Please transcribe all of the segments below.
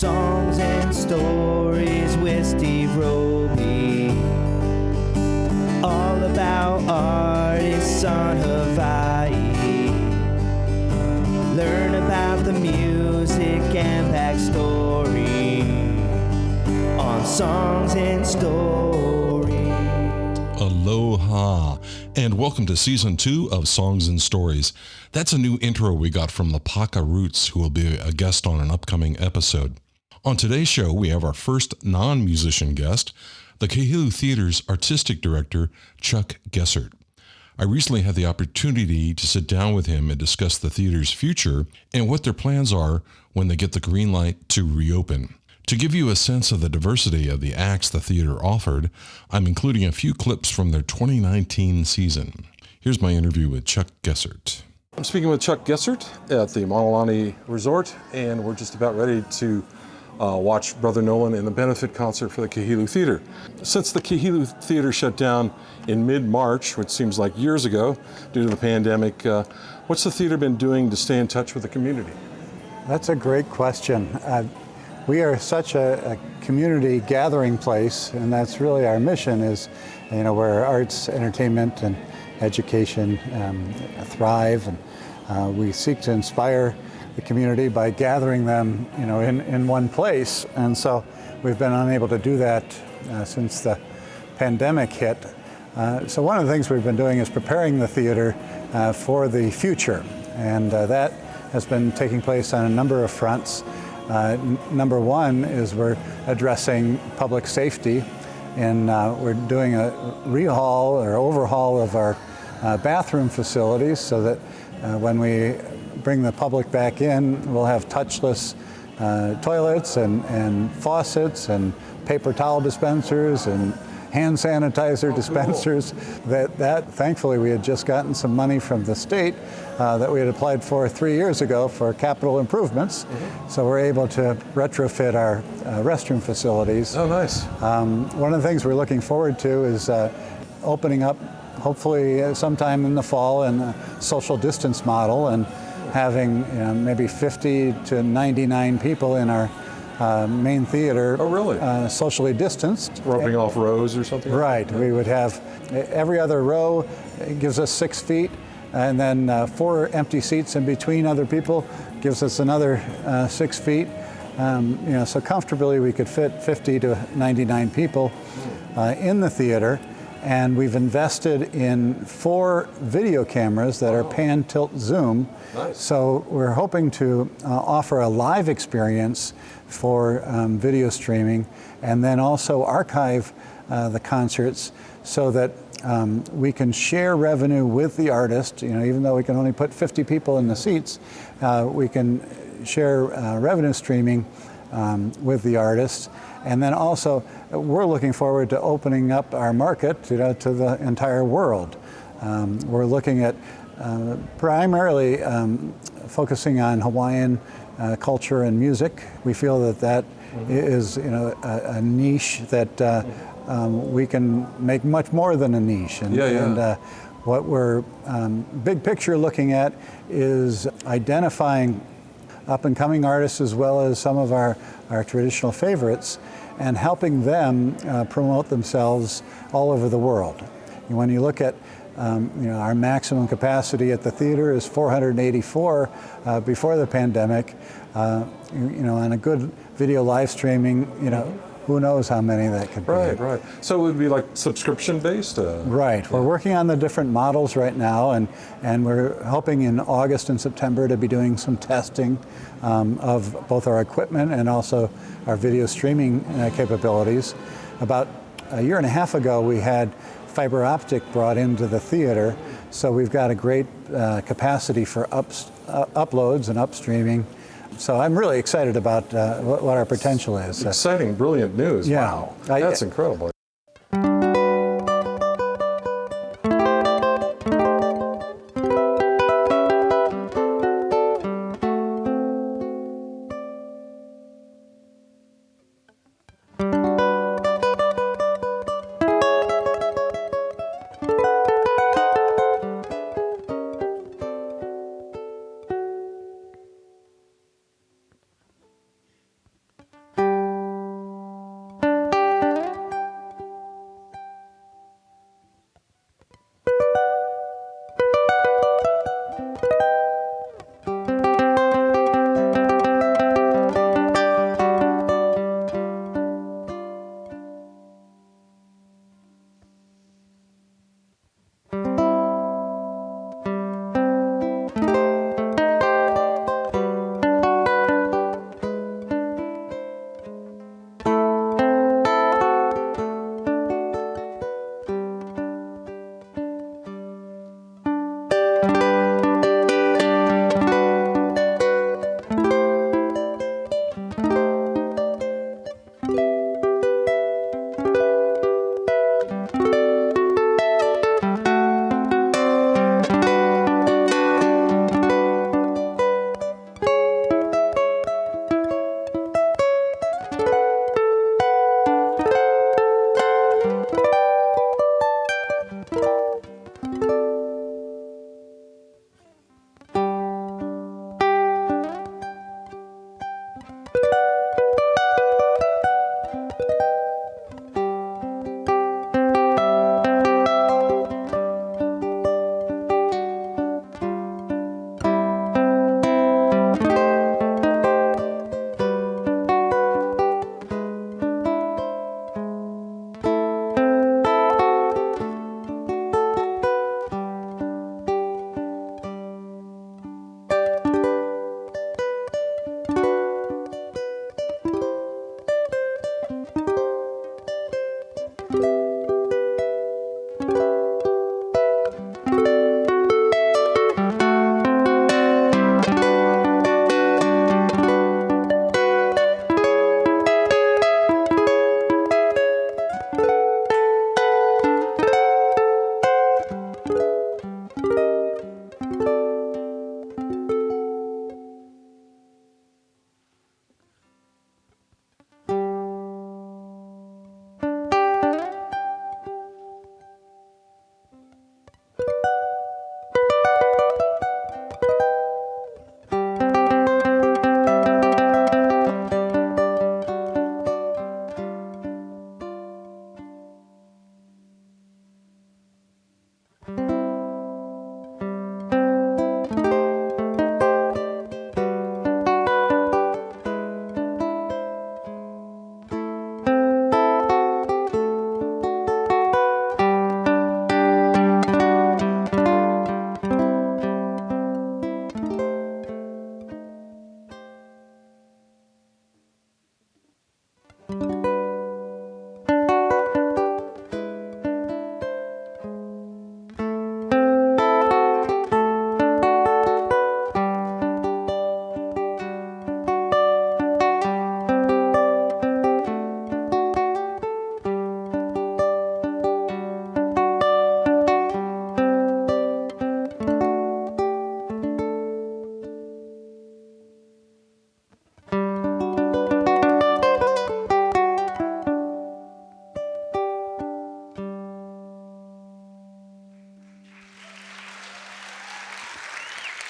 Songs and stories with Steve Roby. All about artists on Hawaii. Learn about the music and backstory on Songs and Stories. Aloha, and welcome to Season 2 of Songs and Stories. That's a new intro we got from the Paka Roots, who will be a guest on an upcoming episode. On today's show, we have our first non-musician guest, the Kahilu Theatre's Artistic Director Chuck Gessert. I recently had the opportunity to sit down with him and discuss the theater's future and what their plans are when they get the green light to reopen. To give you a sense of the diversity of the acts the theater offered, I'm including a few clips from their 2019 season. Here's my interview with Chuck Gessert. I'm speaking with Chuck Gessert at the Maunalani Resort, and we're just about ready to watch Brother Nolan in the benefit concert for the Kahilu Theatre. Since the Kahilu Theatre shut down in mid-March, which seems like years ago due to the pandemic, what's the theater been doing to stay in touch with the community? That's a great question. We are such a community gathering place, and that's really our mission is, where arts, entertainment, and education thrive, and we seek to inspire the community by gathering them, in one place. And so we've been unable to do that since the pandemic hit. So one of the things we've been doing is preparing the theater for the future, and that has been taking place on a number of fronts. Number one is we're addressing public safety, and we're doing a rehaul or overhaul of our bathroom facilities so that when we bring the public back in, we'll have touchless toilets and faucets and paper towel dispensers and hand sanitizer dispensers. That thankfully we had just gotten some money from the state that we had applied for 3 years ago for capital improvements. So we're able to retrofit our restroom facilities. Oh, nice. One of the things we're looking forward to is opening up hopefully sometime in the fall in a social distance model and having maybe 50 to 99 people in our main theater. Oh, really? Socially distanced. Roping off rows or something? Right. We would have every other row gives us 6 feet, and then 4 empty seats in between other people gives us another 6 feet. So comfortably we could fit 50 to 99 people in the theater. And we've invested in 4 video cameras that are pan, tilt, zoom. Nice. So we're hoping to offer a live experience for video streaming, and then also archive the concerts so that we can share revenue with the artist. Even though we can only put 50 people in the seats, we can share revenue streaming with the artists. And then also, we're looking forward to opening up our market, to the entire world. We're looking at primarily focusing on Hawaiian culture and music. We feel that is, a niche that we can make much more than a niche. And what we're big picture looking at is identifying up-and-coming artists as well as some of our traditional favorites, and helping them promote themselves all over the world. And when you look at our maximum capacity at the theater is 484 before the pandemic. On a good video live streaming, who knows how many that could be. Right. So it would be like subscription-based? Right. We're working on the different models right now, and we're hoping in August and September to be doing some testing of both our equipment and also our video streaming capabilities. About a year and a half ago, we had fiber optic brought into the theater, so we've got a great capacity for uploads and upstreaming. So I'm really excited about what our potential is. Exciting, brilliant news. Yeah. Wow, that's incredible.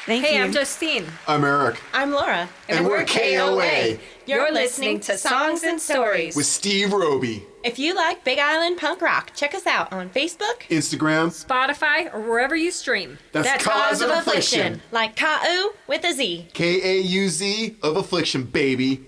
Hey, I'm Justine. I'm Eric. I'm Laura. And we're KOA. You're listening to Songs and Stories With Steve Roby. If you like Big Island punk rock, check us out on Facebook, Instagram. Spotify, or wherever you stream. That's Cause of Affliction. like Kau with a Z. Kauz of Affliction, baby.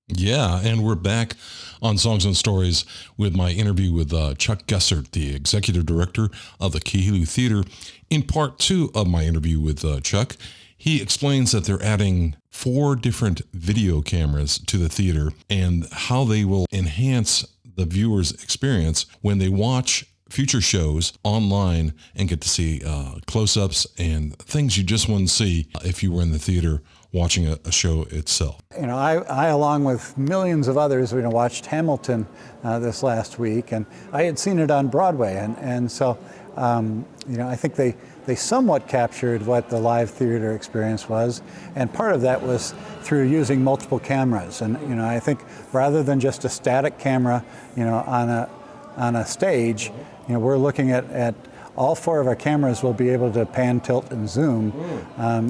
Yeah, and we're back on Songs and Stories with my interview with Chuck Gessert, the executive director of the Kahilu Theatre. In part 2 of my interview with Chuck, he explains that they're adding 4 different video cameras to the theater and how they will enhance the viewer's experience when they watch future shows online and get to see close-ups and things you just wouldn't see if you were in the theater watching a show itself. You know, I along with millions of others, watched Hamilton this last week, and I had seen it on Broadway, and so I think they somewhat captured what the live theater experience was, and part of that was through using multiple cameras. And I think rather than just a static camera, on a stage, we're looking at all 4 of our cameras will be able to pan, tilt, and zoom.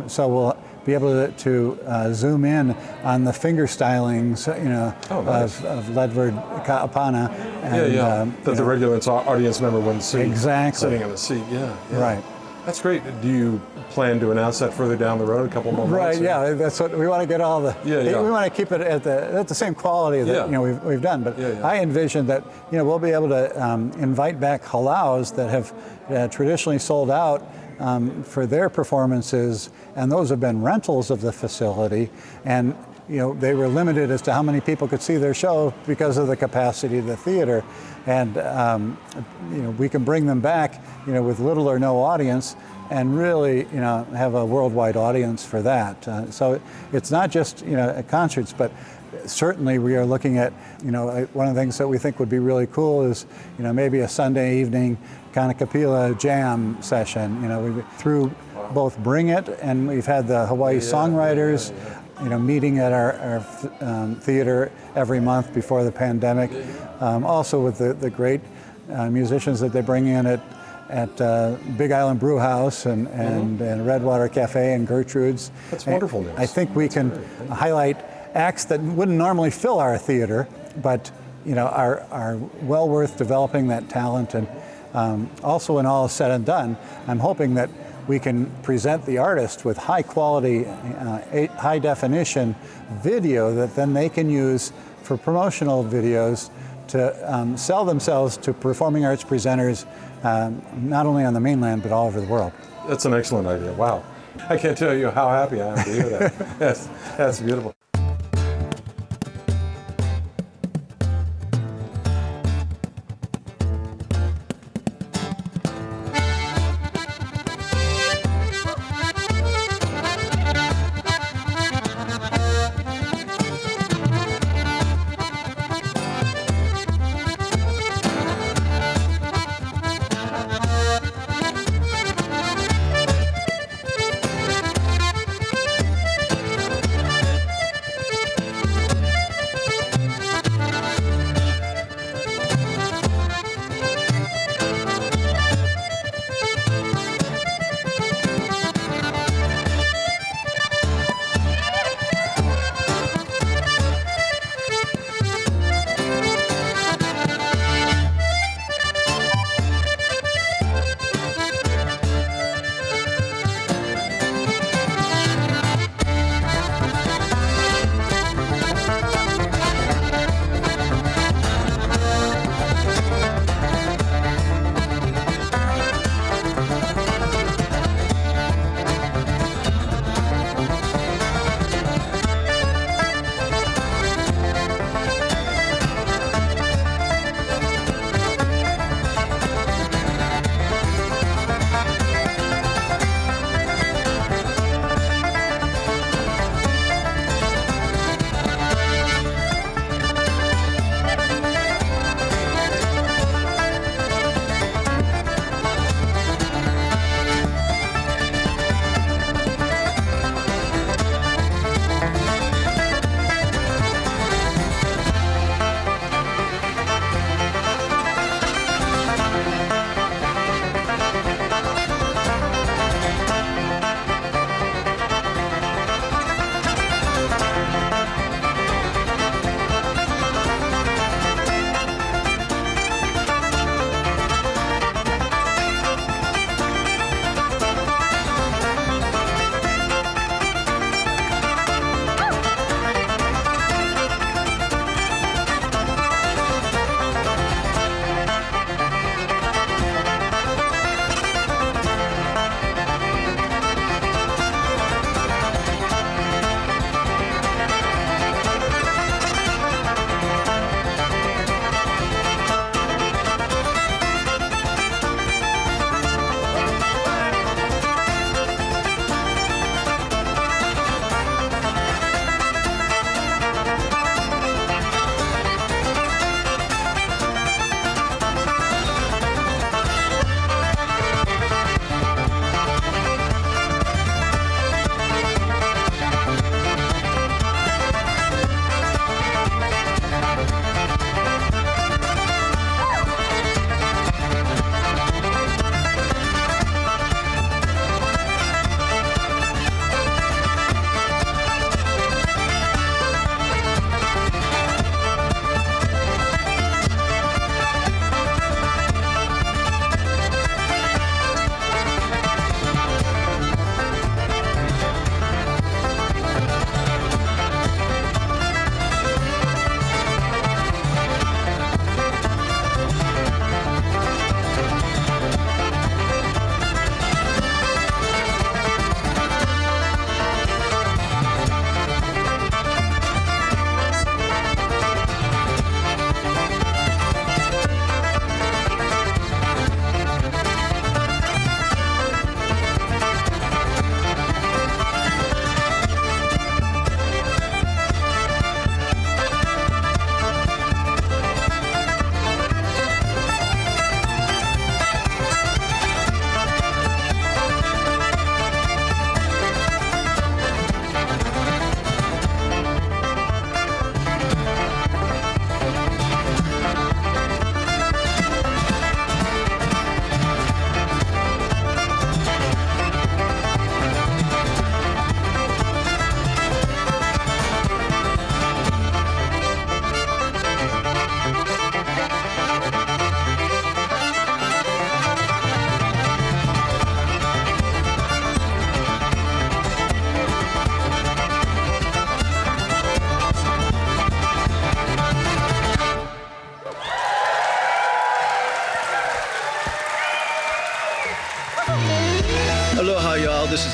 So we'll be able to zoom in on the finger stylings, of Ledward Kaapana. And, that the regular audience member wouldn't see. Exactly. Sitting in the seat, yeah. Right. That's great. Do you plan to announce that further down the road, a couple more months? Right, yeah, that's what we want to get all the. Yeah. We want to keep it at the same quality that we've done. But I envision that we'll be able to invite back halaus that have traditionally sold out for their performances, and those have been rentals of the facility, and they were limited as to how many people could see their show because of the capacity of the theater, and we can bring them back with little or no audience and really have a worldwide audience for that. So it's not just concerts, but certainly we are looking at one of the things that we think would be really cool is maybe a Sunday evening kind of Kapila jam session. Through both Bring It, and we've had the Hawaii songwriters meeting at our theater every month before the pandemic. Also with the great musicians that they bring in at Big Island Brew House and Redwater Cafe and Gertrude's. That's wonderful news. I think we can highlight acts that wouldn't normally fill our theater, but are well worth developing that talent. And also, when all is said and done, I'm hoping that we can present the artist with high quality, high definition video that then they can use for promotional videos to sell themselves to performing arts presenters, not only on the mainland, but all over the world. That's an excellent idea. Wow. I can't tell you how happy I am to hear that. That's beautiful.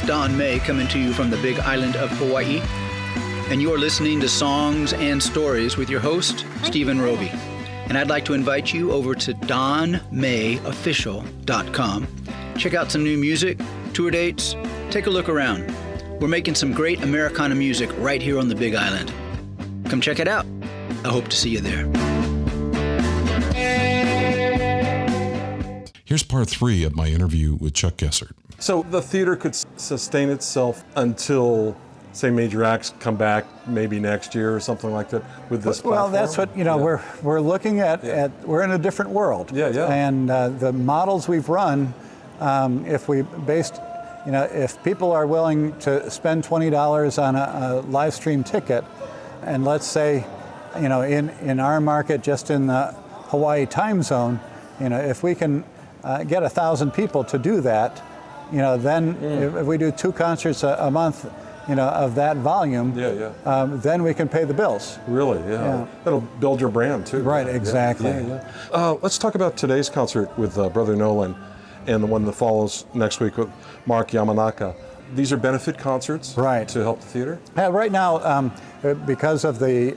Don May coming to you from the Big Island of Hawaii. And you're listening to Songs and Stories with your host, Stephen Roby. And I'd like to invite you over to donmayofficial.com. Check out some new music, tour dates, take a look around. We're making some great Americana music right here on the Big Island. Come check it out. I hope to see you there. Here's part 3 of my interview with Chuck Gessert. So the theater could sustain itself until, say, major acts come back maybe next year or something like that with this platform? Well, that's what, we're looking at, we're in a different world. Yeah. And the models we've run, if people are willing to spend $20 on a live stream ticket, and let's say, in our market, just in the Hawaii time zone, if we can get 1,000 people to do that, then if we do 2 concerts a month, of that volume, then we can pay the bills. Really, yeah. That'll build your brand too. Right, exactly. Let's talk about today's concert with Brother Nolan and the one that follows next week with Mark Yamanaka. These are benefit concerts to help the theater? Right now, because of the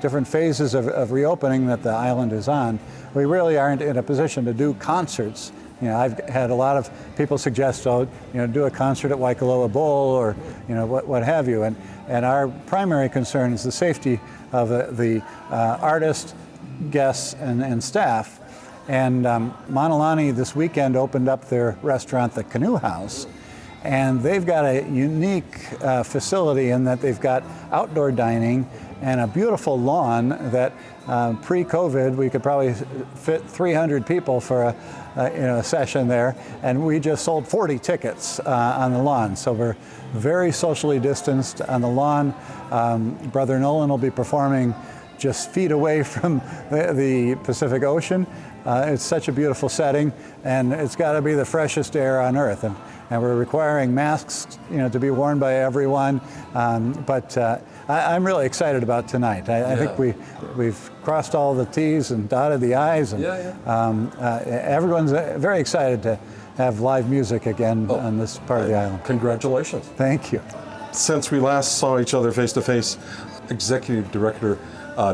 different phases of reopening that the island is on, we really aren't in a position to do concerts. I've had a lot of people suggest, do a concert at Waikoloa Bowl or, what have you. And our primary concern is the safety of the artist, guests, and staff. And Manalani this weekend opened up their restaurant, the Canoe House. And they've got a unique facility in that they've got outdoor dining and a beautiful lawn that pre-COVID we could probably fit 300 people for a session there, and we just sold 40 tickets on the lawn. So we're very socially distanced on the lawn. Brother Nolan will be performing just feet away from the Pacific Ocean. It's such a beautiful setting, and it's got to be the freshest air on earth. And we're requiring masks, to be worn by everyone. But I'm really excited about tonight. I think we've crossed all the T's and dotted the I's, and everyone's very excited to have live music again on this part of the island. Congratulations. Thank you. Since we last saw each other face to face, Executive Director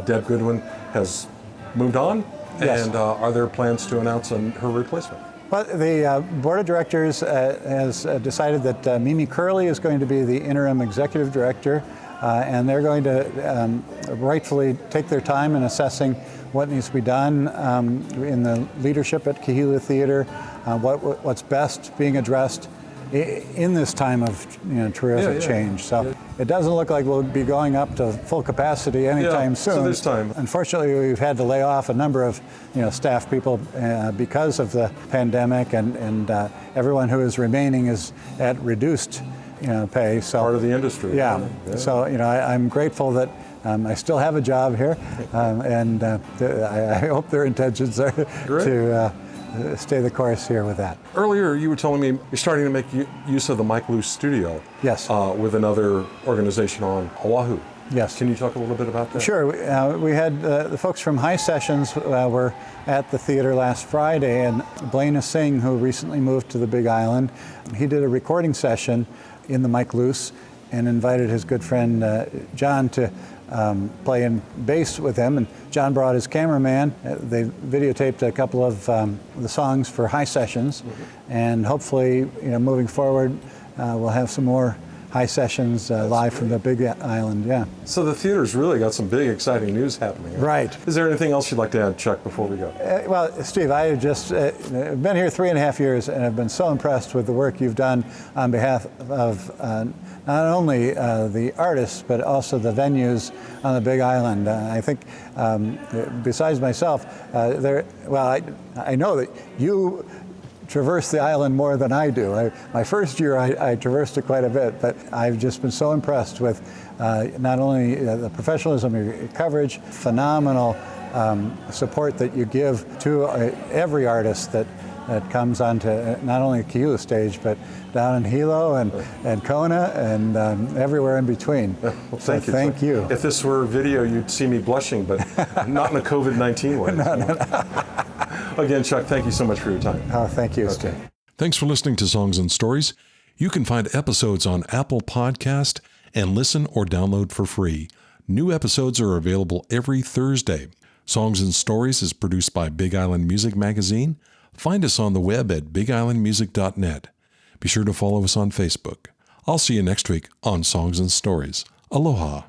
Deb Goodwin has moved on. Yes. And are there plans to announce her replacement? Well, the Board of Directors has decided that Mimi Curley is going to be the interim Executive Director, and they're going to rightfully take their time in assessing what needs to be done in the leadership at Kahilu Theatre, what's best being addressed in this time of terrific change. So it doesn't look like we'll be going up to full capacity anytime soon. So this time. Unfortunately, we've had to lay off a number of staff people because of the pandemic, and everyone who is remaining is at reduced pay. So part of the industry. Yeah. So I'm grateful that I still have a job here, and I hope their intentions are to stay the course here with that. Earlier, you were telling me you're starting to make use of the Mike Luce studio. Yes. With another organization on Oahu. Yes. Can you talk a little bit about that? Sure. We had the folks from High Sessions were at the theater last Friday, and Blaine Singh, who recently moved to the Big Island, he did a recording session in the Mike Luce and invited his good friend John to play in bass with him, and John brought his cameraman. They videotaped a couple of the songs for High Sessions, and hopefully, moving forward, we'll have some more High Sessions live from the Big Island. Yeah. So the theater's really got some big, exciting news happening. Right. Is there anything else you'd like to add, Chuck, before we go? Well, Steve, I have just been here 3.5 years, and I've been so impressed with the work you've done on behalf of not only the artists, but also the venues on the Big Island. I think, besides myself, I know that you traverse the island more than I do. My first year, I traversed it quite a bit, but I've just been so impressed with not only the professionalism of your coverage, phenomenal support that you give to every artist that comes onto not only the Kahilu stage, but down in Hilo and Kona and everywhere in between. Well, thank you. Thank you. If this were video, you'd see me blushing, but not in a COVID-19 way. No. Again, Chuck, thank you so much for your time. Oh, thank you, Steve. Thanks for listening to Songs and Stories. You can find episodes on Apple Podcast and listen or download for free. New episodes are available every Thursday. Songs and Stories is produced by Big Island Music Magazine. Find us on the web at bigislandmusic.net. Be sure to follow us on Facebook. I'll see you next week on Songs and Stories. Aloha.